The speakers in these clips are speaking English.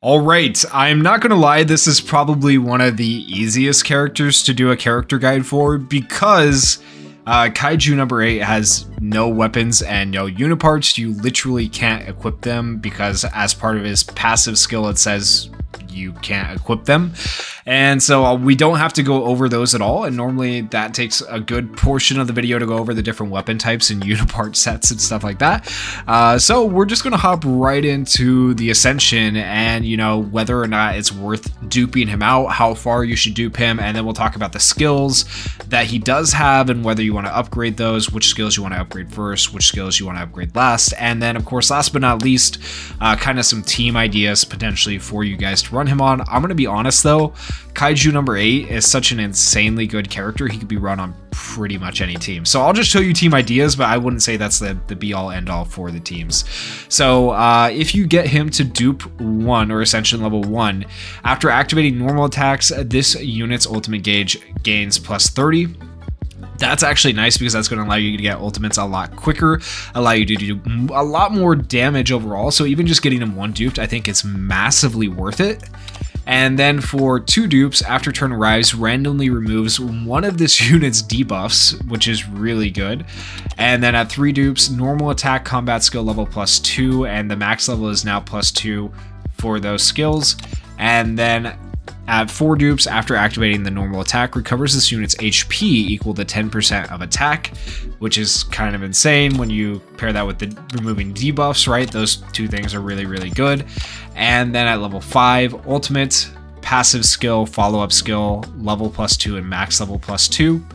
All right, I'm not gonna lie, this is probably one of the easiest characters to do a character guide for because Kaiju number 8 has no weapons and no uniparts. You literally can't equip them because as part of his passive skill it says you can't equip them. And so we don't have to go over those at all, and normally that takes a good portion of the video to go over the different weapon types and unipart sets and stuff like that. So we're just gonna hop right into the ascension and whether or not it's worth duping him out, how far you should dupe him, and then we'll talk about the skills that he does have and whether you want to upgrade those, which skills you want to upgrade first, which skills you want to upgrade last, and then of course last but not least kind of some team ideas potentially for you guys to run him on. I'm gonna be honest though, Kaiju number 8 is such an insanely good character. He could be run on pretty much any team. So I'll just show you team ideas, but I wouldn't say that's the be all end all for the teams. So if you get him to dupe 1 or ascension level 1, after activating normal attacks, this unit's ultimate gauge gains plus 30. That's actually nice because that's going to allow you to get ultimates a lot quicker, allow you to do a lot more damage overall. So even just getting him 1 duped, I think it's massively worth it. And then for 2 dupes, after turn arrives, randomly removes one of this unit's debuffs, which is really good. And then at 3 dupes, normal attack combat skill level plus 2, and the max level is now plus 2 for those skills. And then at 4 dupes, after activating the normal attack, recovers this unit's HP equal to 10% of attack, which is kind of insane when you pair that with the removing debuffs, right? Those two things are really, really good. And then at level 5, ultimate, passive skill, follow-up skill, level plus 2 and max level plus 2.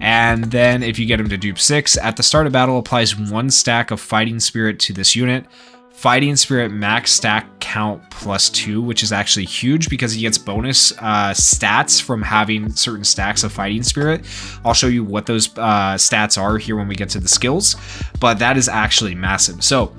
And then if you get him to dupe 6, at the start of battle applies 1 stack of fighting spirit to this unit. Fighting Spirit max stack count plus 2, which is actually huge because he gets bonus stats from having certain stacks of Fighting Spirit. I'll show you what those stats are here when we get to the skills, but that is actually massive. So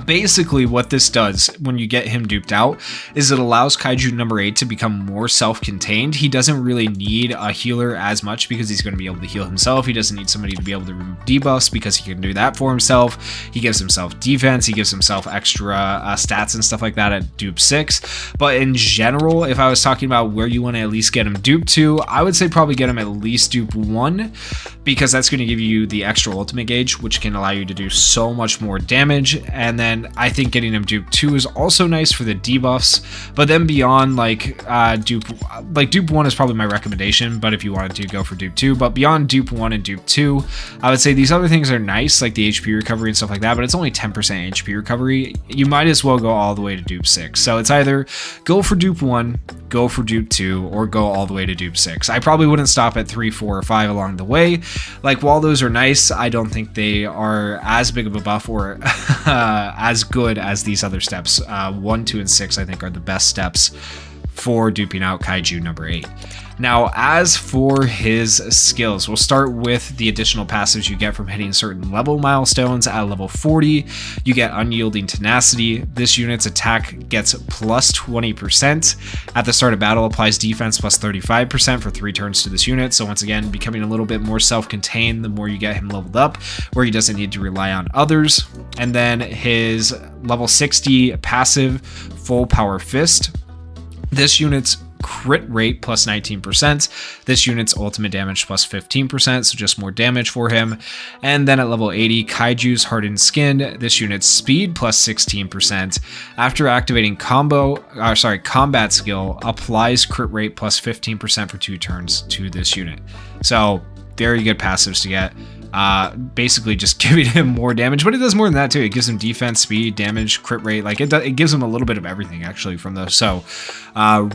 basically what this does when you get him duped out is it allows Kaiju number 8 to become more self-contained. He doesn't really need a healer as much because he's going to be able to heal himself. He doesn't need somebody to be able to remove debuffs because he can do that for himself. He gives himself defense, he gives himself extra stats and stuff like that at dupe 6. But in general, if I was talking about where you want to at least get him duped to, I would say probably get him at least dupe 1 because that's going to give you the extra ultimate gauge, which can allow you to do so much more damage. And then I think getting him dupe 2 is also nice for the debuffs, but then beyond dupe 1 is probably my recommendation, but if you wanted to go for dupe 2, but beyond dupe 1 and dupe 2, I would say these other things are nice, like the HP recovery and stuff like that, but it's only 10% HP recovery. You might as well go all the way to dupe 6. So it's either go for dupe 1, go for dupe 2, or go all the way to dupe 6. I probably wouldn't stop at 3, 4, or 5 along the way. Like, while those are nice, I don't think they are as big of a buff or as good as these other steps. 1, 2, and 6 I think are the best steps for duping out Kaiju number 8. Now, as for his skills, we'll start with the additional passives you get from hitting certain level milestones. At level 40, you get Unyielding Tenacity. This unit's attack gets plus 20%. At the start of battle, applies defense plus 35% for 3 turns to this unit. So once again, becoming a little bit more self-contained the more you get him leveled up, where he doesn't need to rely on others. And then his level 60 passive, Full Power Fist. This unit's crit rate plus 19%. This unit's ultimate damage plus 15%, so just more damage for him. And then at level 80, Kaiju's Hardened Skin. This unit's speed plus 16%. After activating combat skill, applies crit rate plus 15% for 2 turns to this unit. So very good passives to get. Basically just giving him more damage, but it does more than that too. It gives him defense, speed, damage, crit rate. Like it gives him a little bit of everything actually from those. So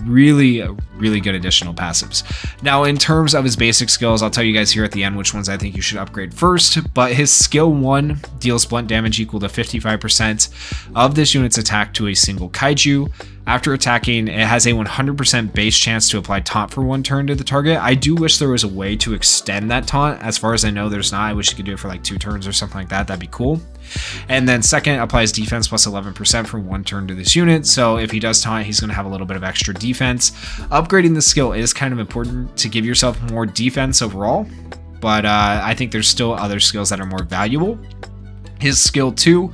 really good additional passives. Now in terms of his basic skills, I'll tell you guys here at the end which ones I think you should upgrade first, but his skill 1 deals blunt damage equal to 55% of this unit's attack to a single Kaiju. After attacking, it has a 100% base chance to apply taunt for 1 turn to the target. I do wish there was a way to extend that taunt. As far as I know, there's not. I wish you could do it for like 2 turns or something like that. That'd be cool. And then second, applies defense plus 11% for 1 turn to this unit. So if he does taunt, he's going to have a little bit of extra defense. Upgrading the skill is kind of important to give yourself more defense overall, but I think there's still other skills that are more valuable. His skill 2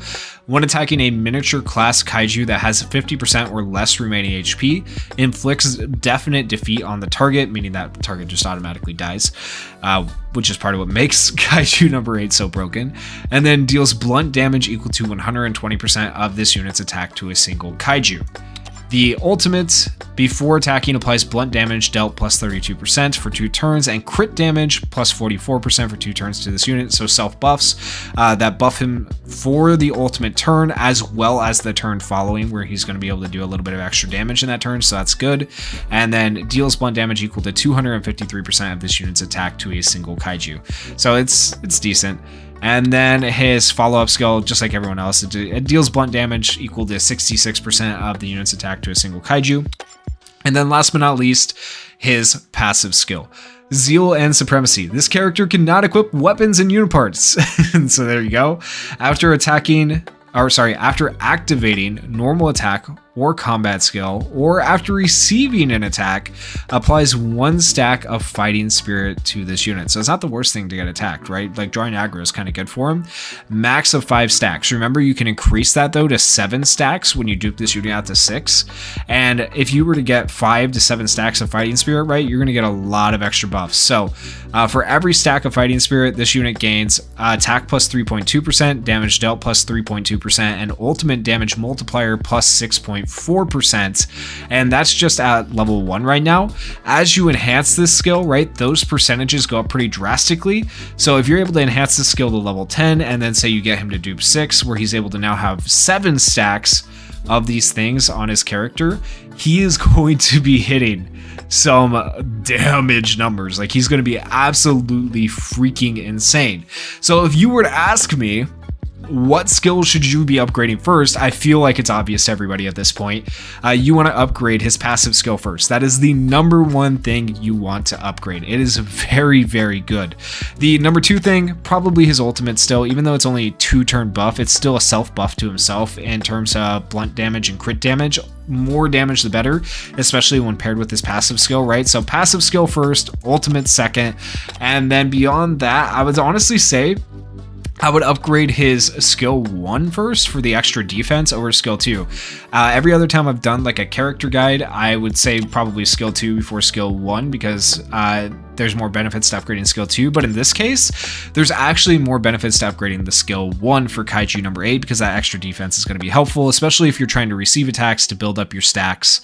When attacking a miniature class kaiju that has 50% or less remaining HP, inflicts definite defeat on the target, meaning that target just automatically dies, which is part of what makes Kaiju number 8 so broken, and then deals blunt damage equal to 120% of this unit's attack to a single kaiju. The ultimate, before attacking, applies blunt damage dealt plus 32% for 2 turns, and crit damage plus 44% for 2 turns to this unit, so self-buffs that buff him for the ultimate turn, as well as the turn following, where he's going to be able to do a little bit of extra damage in that turn, so that's good. And then deals blunt damage equal to 253% of this unit's attack to a single kaiju. So it's decent. And then his follow-up skill, just like everyone else, it deals blunt damage equal to 66% of the unit's attack to a single kaiju. And then last but not least, his passive skill. Zeal and Supremacy. This character cannot equip weapons and UNIPARTS. And so there you go. After activating normal attack or combat skill, or after receiving an attack, applies 1 stack of fighting spirit to this unit. So it's not the worst thing to get attacked, right? Like drawing aggro is kind of good for him. Max of 5 stacks. Remember, you can increase that though to 7 stacks when you dupe this unit out to 6. And if you were to get 5 to 7 stacks of fighting spirit, right, you're going to get a lot of extra buffs. So for every stack of fighting spirit, this unit gains attack plus 3.2%, damage dealt plus 3.2%, and ultimate damage multiplier plus 6.4%. And that's just at level 1 right now. As you enhance this skill, right, those percentages go up pretty drastically. So if you're able to enhance the skill to level 10, and then say you get him to dupe 6, where he's able to now have 7 stacks of these things on his character, he is going to be hitting some damage numbers. Like, he's going to be absolutely freaking insane. So if you were to ask me, what skills should you be upgrading first? I feel like it's obvious to everybody at this point. You want to upgrade his passive skill first. That is the number 1 thing you want to upgrade. It is very, very good. The number 2 thing, probably his ultimate still, even though it's only a 2-turn buff, it's still a self buff to himself in terms of blunt damage and crit damage. More damage the better, especially when paired with his passive skill, right? So passive skill first, ultimate second, and then beyond that, I would honestly say I would upgrade his skill 1 first for the extra defense over skill 2. Every other time I've done like a character guide, I would say probably skill 2 before skill 1, because there's more benefits to upgrading skill 2. But in this case, there's actually more benefits to upgrading the skill 1 for Kaiju number 8, because that extra defense is going to be helpful, especially if you're trying to receive attacks to build up your stacks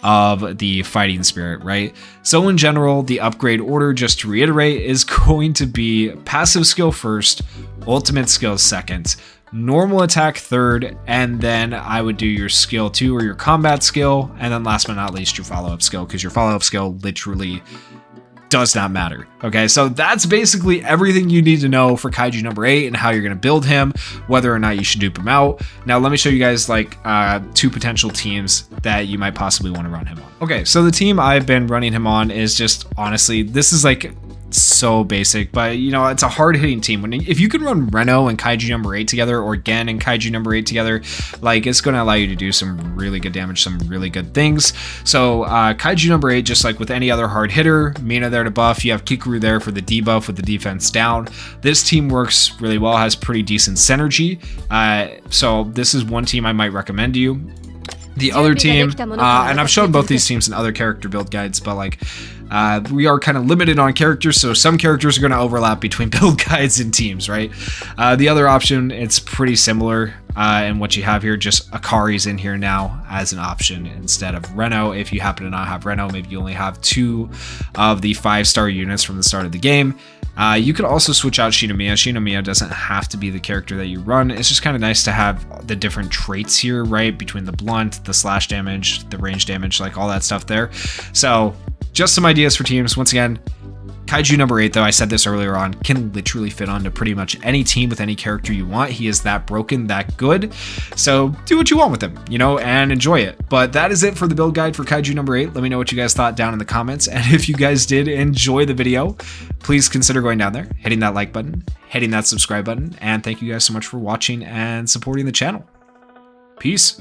of the fighting spirit, right? So in general, the upgrade order, just to reiterate, is going to be passive skill first, ultimate skill second, normal attack third, and then I would do your skill 2 or your combat skill, and then last but not least your follow-up skill, because your follow-up skill literally does not matter. Okay, so that's basically everything you need to know for Kaiju number 8 and how you're going to build him, whether or not you should dupe him out. Now let me show you guys like 2 potential teams that you might possibly want to run him on. Okay, so the team I've been running him on is just, honestly, this is like so basic, but you know, it's a hard-hitting team. If you can run Reno and Kaiju number 8 together, or Gen and Kaiju number 8 together, like, it's going to allow you to do some really good damage, some really good things. So Kaiju number 8, just like with any other hard hitter, Mina there to buff, you have Kikuru there for the debuff with the defense down. This team works really well, has pretty decent synergy, so this is one team I might recommend to you. The other team, and I've shown both these teams in other character build guides, but like we are kind of limited on characters, so some characters are going to overlap between build guides and teams, right? The other option, it's pretty similar in what you have here, just Akari's in here now as an option instead of Reno. If you happen to not have Reno, maybe you only have 2 of the 5-star units from the start of the game. You could also switch out Shinomiya. Shinomiya doesn't have to be the character that you run. It's just kind of nice to have the different traits here, right? Between the blunt, the slash damage, the range damage, like all that stuff there. So just some ideas for teams. Once again, Kaiju number 8, though, I said this earlier on, can literally fit onto pretty much any team with any character you want. He is that broken, that good. So do what you want with him, you know, and enjoy it. But that is it for the build guide for Kaiju number 8. Let me know what you guys thought down in the comments. And if you guys did enjoy the video, please consider going down there, hitting that like button, hitting that subscribe button. And thank you guys so much for watching and supporting the channel. Peace.